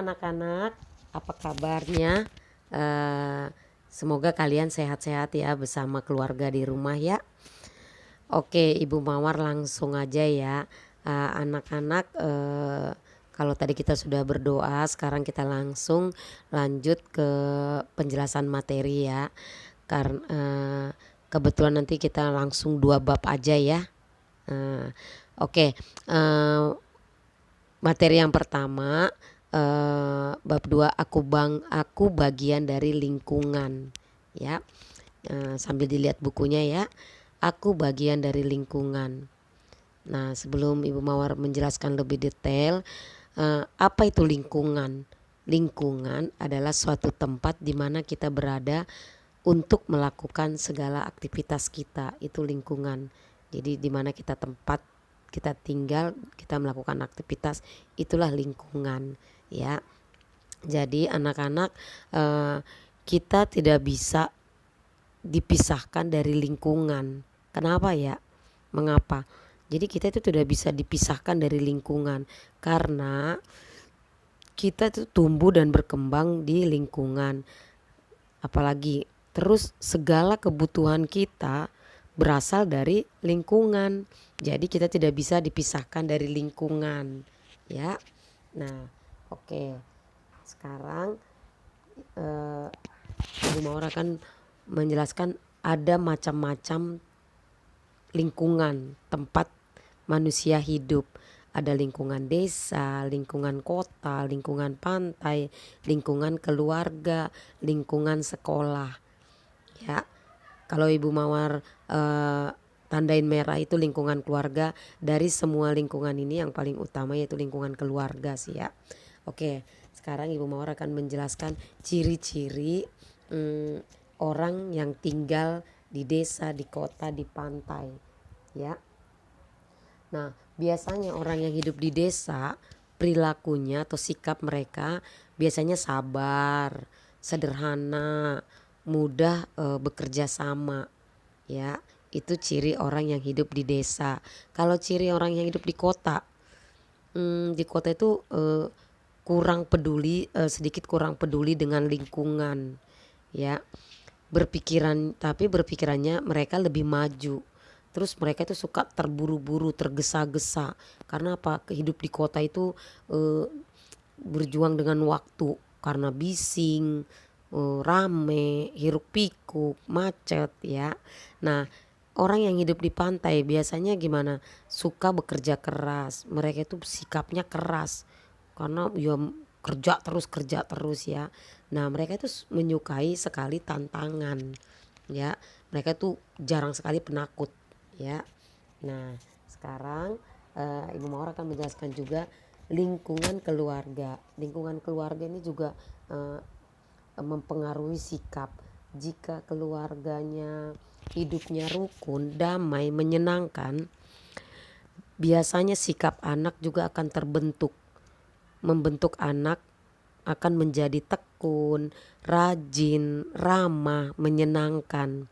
Anak-anak, apa kabarnya? Semoga kalian sehat-sehat ya bersama keluarga di rumah ya. Oke, Ibu Mawar langsung aja ya. Anak-anak, kalau tadi kita sudah berdoa, sekarang kita langsung lanjut ke penjelasan materi ya. Karena kebetulan nanti kita langsung 2 bab aja ya. Oke, materi yang pertama, bab 2, aku bagian dari lingkungan ya. Sambil dilihat bukunya ya. Aku bagian dari lingkungan. Nah, sebelum Ibu Mawar menjelaskan lebih detail, apa itu lingkungan? Lingkungan adalah suatu tempat di mana kita berada untuk melakukan segala aktivitas kita. Itu lingkungan. Jadi di mana kita tinggal, kita melakukan aktivitas, itulah lingkungan ya. Jadi anak-anak, kita tidak bisa dipisahkan dari lingkungan. Kenapa ya? Mengapa? Jadi kita itu tidak bisa dipisahkan dari lingkungan karena kita itu tumbuh dan berkembang di lingkungan. Apalagi terus segala kebutuhan kita berasal dari lingkungan. Jadi kita tidak bisa dipisahkan dari lingkungan ya. Nah, oke. Sekarang Ibu Mawar akan menjelaskan ada macam-macam lingkungan tempat manusia hidup. Ada lingkungan desa, lingkungan kota, lingkungan pantai, lingkungan keluarga, lingkungan sekolah ya. Kalau Ibu Mawar tandain merah itu lingkungan keluarga. Dari semua lingkungan ini yang paling utama yaitu lingkungan keluarga sih ya. Oke, sekarang Ibu Mawar akan menjelaskan ciri-ciri orang yang tinggal di desa, di kota, di pantai ya. Nah, biasanya orang yang hidup di desa, perilakunya atau sikap mereka biasanya sabar, sederhana, mudah bekerja sama ya. Itu ciri orang yang hidup di desa. Kalau ciri orang yang hidup di kota itu kurang peduli, sedikit kurang peduli dengan lingkungan ya. Tapi berpikirannya mereka lebih maju. Terus mereka itu suka terburu-buru, tergesa-gesa. Karena apa? Hidup di kota itu berjuang dengan waktu. Karena bising, rame, hiruk pikuk, macet ya. Nah, orang yang hidup di pantai biasanya gimana? Suka bekerja keras. Mereka itu sikapnya keras. Karena ya kerja terus ya. Nah, mereka itu menyukai sekali tantangan ya. Mereka tuh jarang sekali penakut ya. Nah, sekarang Ibu Mawar akan menjelaskan juga lingkungan keluarga. Lingkungan keluarga ini juga mempengaruhi sikap. Jika keluarganya hidupnya rukun, damai, menyenangkan, biasanya sikap anak juga akan terbentuk. Membentuk anak akan menjadi tekun, rajin, ramah, menyenangkan.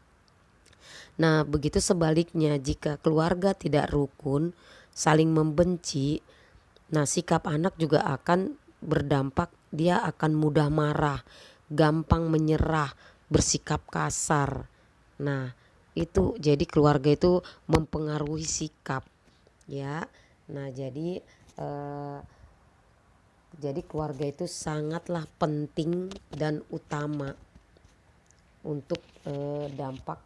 Nah, begitu sebaliknya jika keluarga tidak rukun, saling membenci, nah sikap anak juga akan berdampak, dia akan mudah marah, gampang menyerah, bersikap kasar. Nah, itu jadi keluarga itu mempengaruhi sikap ya. Nah, jadi keluarga itu sangatlah penting dan utama untuk dampak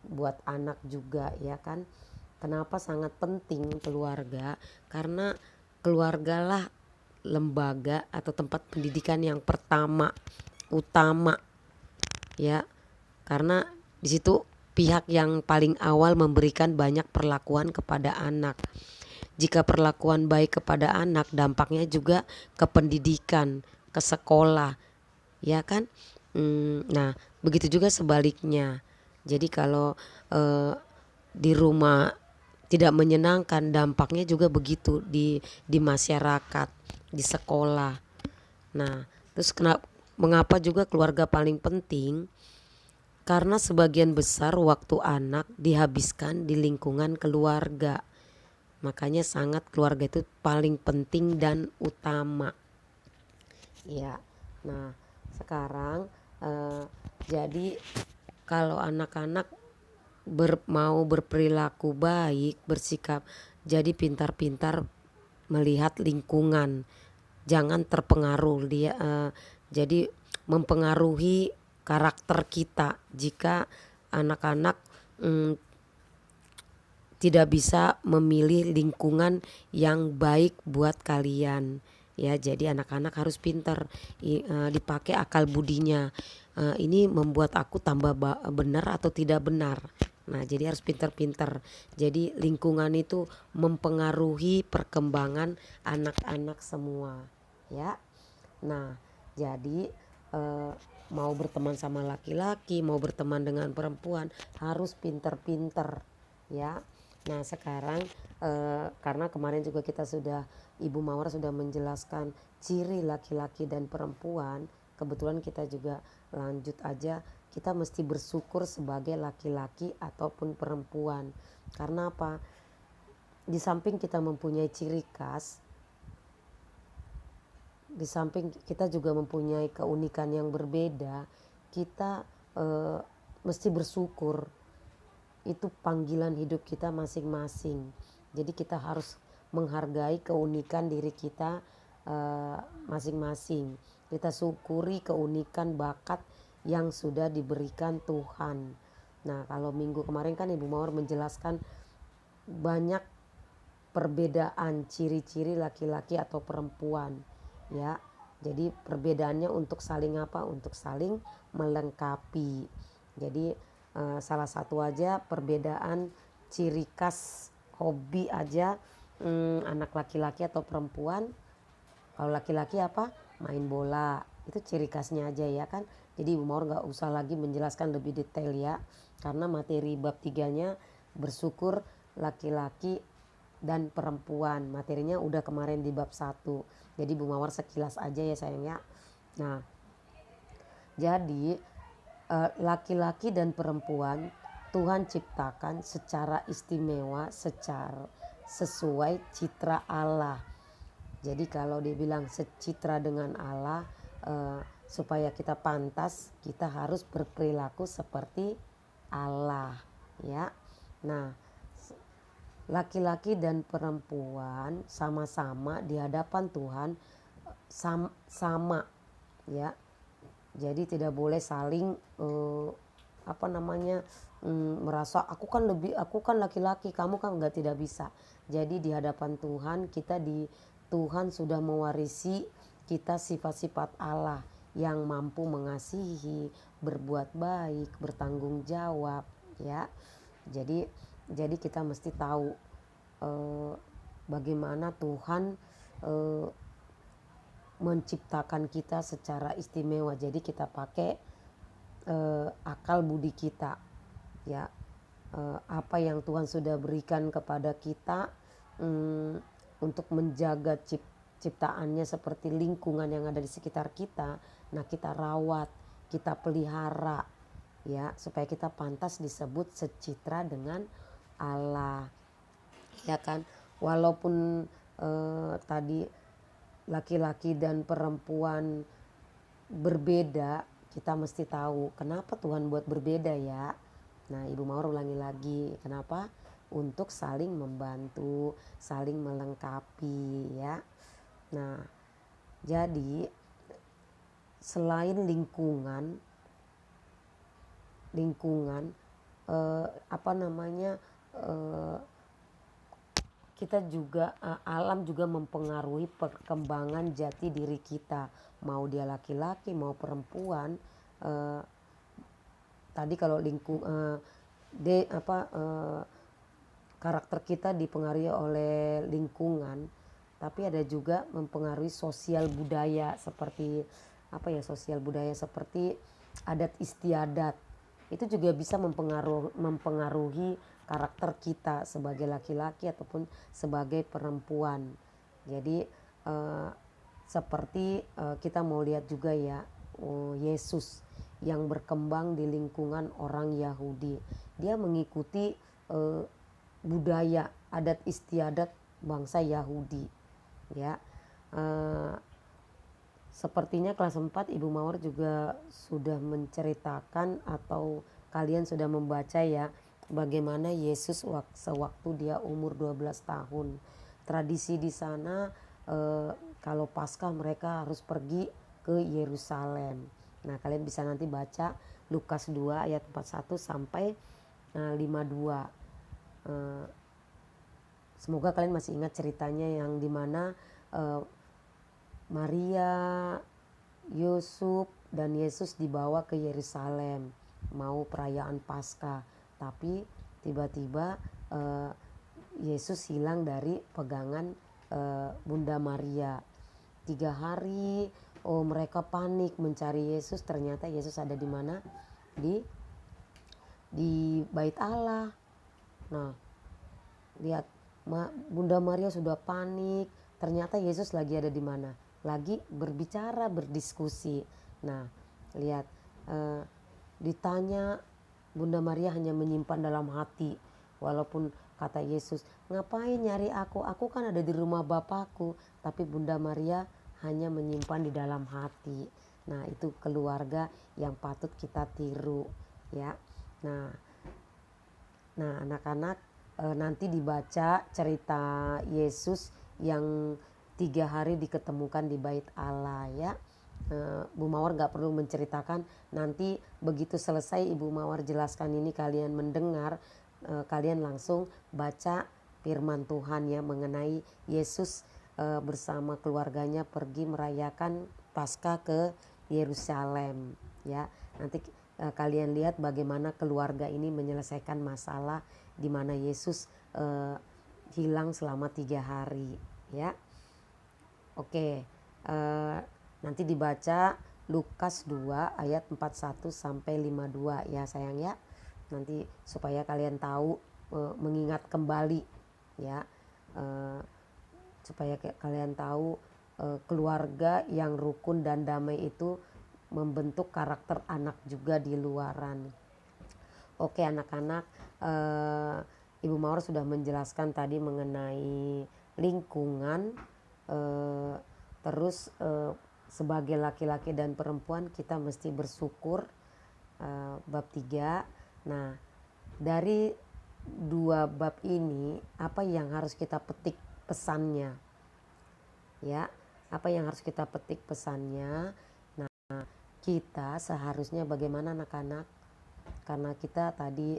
buat anak juga ya kan. Kenapa sangat penting keluarga? Karena keluargalah lembaga atau tempat pendidikan yang pertama, utama ya. Karena di situ pihak yang paling awal memberikan banyak perlakuan kepada anak. Jika perlakuan baik kepada anak, dampaknya juga ke pendidikan, ke sekolah, ya kan? Nah, begitu juga sebaliknya. Jadi kalau di rumah tidak menyenangkan, dampaknya juga begitu di masyarakat, di sekolah. Nah, terus mengapa juga keluarga paling penting? Karena sebagian besar waktu anak dihabiskan di lingkungan keluarga. Makanya sangat keluarga itu paling penting dan utama. Ya. Nah, sekarang jadi kalau anak-anak mau berperilaku baik, bersikap, jadi pintar-pintar melihat lingkungan, jangan terpengaruh dia, jadi mempengaruhi karakter kita jika anak-anak mm, tidak bisa memilih lingkungan yang baik buat kalian ya. Jadi anak-anak harus pintar dipakai akal budinya. Ini membuat aku tambah benar atau tidak benar. Nah, jadi harus pintar-pintar. Jadi lingkungan itu mempengaruhi perkembangan anak-anak semua ya. Nah, jadi eh, mau berteman sama laki-laki, mau berteman dengan perempuan harus pinter-pinter ya. Nah, sekarang karena kemarin juga kita sudah, Ibu Mawar sudah menjelaskan ciri laki-laki dan perempuan, kebetulan kita juga lanjut aja, kita mesti bersyukur sebagai laki-laki ataupun perempuan. Karena apa? Di samping kita mempunyai ciri khas, di samping kita juga mempunyai keunikan yang berbeda, kita eh, mesti bersyukur. Itu panggilan hidup kita masing-masing. Jadi kita harus menghargai keunikan diri kita masing-masing. Kita syukuri keunikan bakat yang sudah diberikan Tuhan. Nah, kalau minggu kemarin kan Ibu Mawar menjelaskan banyak perbedaan ciri-ciri laki-laki atau perempuan ya. Jadi perbedaannya untuk saling apa? Untuk saling melengkapi. Jadi salah satu aja perbedaan ciri khas hobi aja, anak laki-laki atau perempuan. Kalau laki-laki apa? Main bola. Itu ciri khasnya aja ya kan. Jadi Ibu Mawar gak usah lagi menjelaskan lebih detail ya. Karena materi bab 3-nya bersyukur laki-laki dan perempuan. Materinya udah kemarin di bab 1. Jadi Bu Mawar sekilas aja ya sayang ya. Nah, jadi laki-laki dan perempuan Tuhan ciptakan secara istimewa, secara sesuai citra Allah. Jadi kalau dibilang secitra dengan Allah, supaya kita pantas, kita harus berperilaku seperti Allah ya. Nah, laki-laki dan perempuan sama-sama di hadapan Tuhan sama ya. Jadi tidak boleh saling merasa aku kan laki-laki, kamu kan enggak, tidak bisa. Jadi di hadapan Tuhan Tuhan sudah mewarisi kita sifat-sifat Allah yang mampu mengasihi, berbuat baik, bertanggung jawab ya. Jadi kita mesti tahu bagaimana Tuhan menciptakan kita secara istimewa. Jadi kita pakai akal budi kita ya. Apa yang Tuhan sudah berikan kepada kita untuk menjaga ciptaannya, seperti lingkungan yang ada di sekitar kita. Nah, kita rawat, kita pelihara ya, supaya kita pantas disebut secitra dengan Allah ya kan. Walaupun tadi laki-laki dan perempuan berbeda, kita mesti tahu kenapa Tuhan buat berbeda ya. Nah, Ibu Mawar ulangi lagi, kenapa? Untuk saling membantu, saling melengkapi ya. Nah, jadi selain lingkungan kita juga alam juga mempengaruhi perkembangan jati diri kita, mau dia laki-laki mau perempuan. Tadi kalau karakter kita dipengaruhi oleh lingkungan, tapi ada juga mempengaruhi sosial budaya, seperti sosial budaya seperti adat istiadat. Itu juga bisa mempengaruhi karakter kita sebagai laki-laki ataupun sebagai perempuan. Jadi seperti kita mau lihat juga ya, Yesus yang berkembang di lingkungan orang Yahudi. Dia mengikuti budaya adat istiadat bangsa Yahudi ya. Sepertinya kelas 4 Ibu Mawar juga sudah menceritakan atau kalian sudah membaca ya, bagaimana Yesus sewaktu dia umur 12 tahun. Tradisi di sana kalau Paskah mereka harus pergi ke Yerusalem. Nah, kalian bisa nanti baca Lukas 2 ayat 41 sampai 52. Semoga kalian masih ingat ceritanya yang dimana Maria, Yusuf dan Yesus dibawa ke Yerusalem mau perayaan Paskah, tapi tiba-tiba Yesus hilang dari pegangan Bunda Maria. 3 hari mereka panik mencari Yesus, ternyata Yesus ada di mana? Di bait Allah. Nah, lihat, Bunda Maria sudah panik, ternyata Yesus lagi ada di mana? Lagi berbicara, berdiskusi. Nah, lihat, ditanya, Bunda Maria hanya menyimpan dalam hati. Walaupun kata Yesus, ngapain nyari aku kan ada di rumah Bapakku. Tapi Bunda Maria hanya menyimpan di dalam hati. Nah, itu keluarga yang patut kita tiru ya. Nah anak-anak, nanti dibaca cerita Yesus yang 3 hari diketemukan di bait Allah ya. Bu Mawar gak perlu menceritakan, nanti begitu selesai Ibu Mawar jelaskan ini kalian mendengar, kalian langsung baca firman Tuhan ya mengenai Yesus bersama keluarganya pergi merayakan Paskah ke Yerusalem ya. Nanti kalian lihat bagaimana keluarga ini menyelesaikan masalah di mana Yesus hilang selama 3 hari ya. Oke, nanti dibaca Lukas 2 ayat 41 sampai 52 ya sayang ya. Nanti supaya kalian tahu, mengingat kembali ya, supaya kalian tahu keluarga yang rukun dan damai itu membentuk karakter anak juga di luaran. Oke anak-anak, Ibu Mawar sudah menjelaskan tadi mengenai lingkungan, terus sebagai laki-laki dan perempuan kita mesti bersyukur, bab 3. Nah, dari 2 bab ini apa yang harus kita petik pesannya ya, apa yang harus kita petik pesannya. Nah, kita seharusnya bagaimana anak-anak, karena kita tadi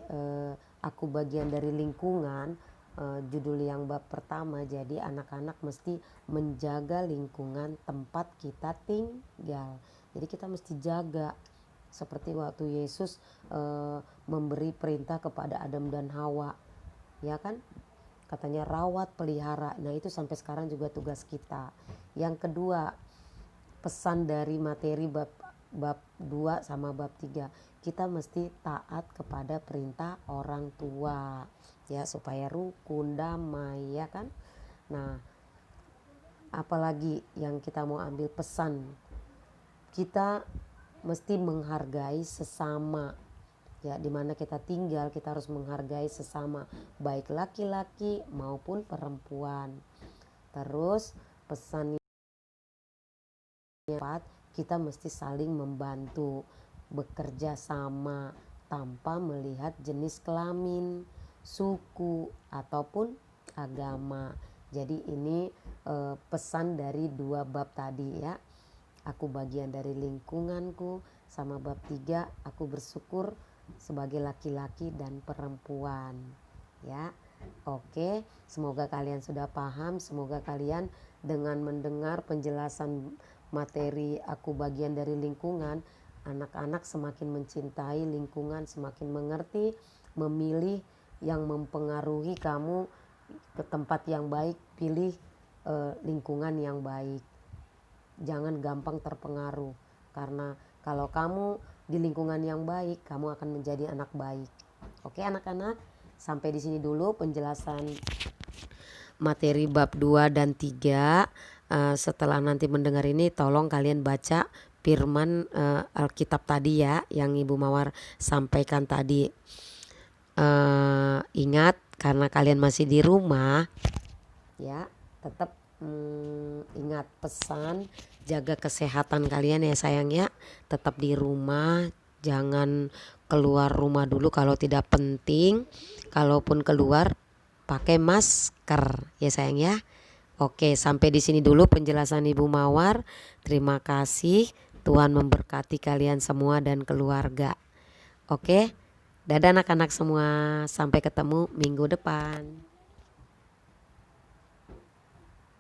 aku bagian dari lingkungan, judul yang bab pertama, jadi anak-anak mesti menjaga lingkungan tempat kita tinggal. Jadi kita mesti jaga seperti waktu Yesus memberi perintah kepada Adam dan Hawa ya kan, katanya rawat pelihara. Nah itu sampai sekarang juga tugas kita. Yang kedua, pesan dari materi bab 2 sama bab 3, kita mesti taat kepada perintah orang tua ya supaya rukun damai ya kan. Nah apalagi yang kita mau ambil pesan, kita mesti menghargai sesama ya, dimana kita tinggal kita harus menghargai sesama, baik laki-laki maupun perempuan. Terus pesan yang keempat, kita mesti saling membantu, bekerja sama tanpa melihat jenis kelamin, suku ataupun agama. Jadi ini pesan dari 2 bab tadi ya. Aku bagian dari lingkunganku, sama bab 3 aku bersyukur sebagai laki-laki dan perempuan ya. Oke, semoga kalian sudah paham, semoga kalian dengan mendengar penjelasan materi aku bagian dari lingkungan, anak-anak semakin mencintai lingkungan, semakin mengerti memilih yang mempengaruhi kamu ke tempat yang baik. Pilih lingkungan yang baik, jangan gampang terpengaruh, karena kalau kamu di lingkungan yang baik, kamu akan menjadi anak baik. Oke anak-anak, sampai di sini dulu penjelasan materi bab 2 dan 3. Setelah nanti mendengar ini, tolong kalian baca firman Alkitab tadi ya, yang Ibu Mawar sampaikan tadi. Ingat, karena kalian masih di rumah ya, tetap ingat pesan jaga kesehatan kalian ya sayang ya. Tetap di rumah, jangan keluar rumah dulu kalau tidak penting. Kalaupun keluar pakai masker ya sayang ya. Oke, sampai di sini dulu penjelasan Ibu Mawar. Terima kasih. Tuhan memberkati kalian semua dan keluarga. Oke. Dadah anak-anak semua. Sampai ketemu minggu depan.